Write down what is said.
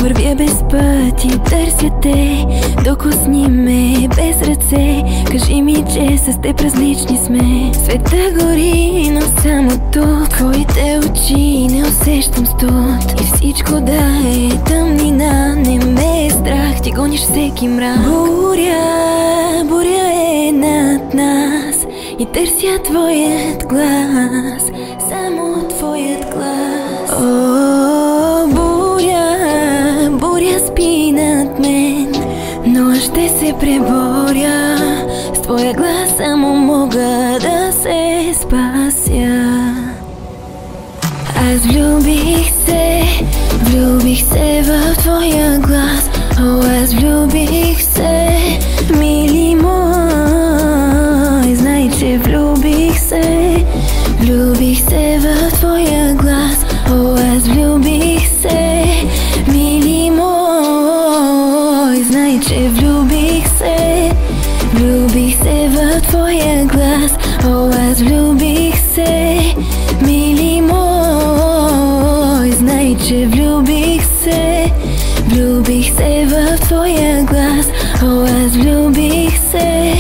Вървя без пъти, търся те, докосни ме без ръце. Кажи ми, че с теб различни сме. Света гори, но само тук твоите очи не усещам студ. И всичко да е тъмнина, не ме е страх, ти гониш всеки мрак. Буря, буря е над нас и търся твоят глас, само твоят глас. О, буря, буря спи над мен, но аз ще се преборя. С твоя глас само мога да се спася. Аз влюбих се в твоя глас. О, аз влюбих се, мили мой. Знай, че влюбих се в твоя глас. О, аз влюбих се, мили мой. Знай, че влюбих се в твоя глас. О, аз влюбих се, мили мой. Знай, че влюбих се в твоя глас. О, аз влюбих се.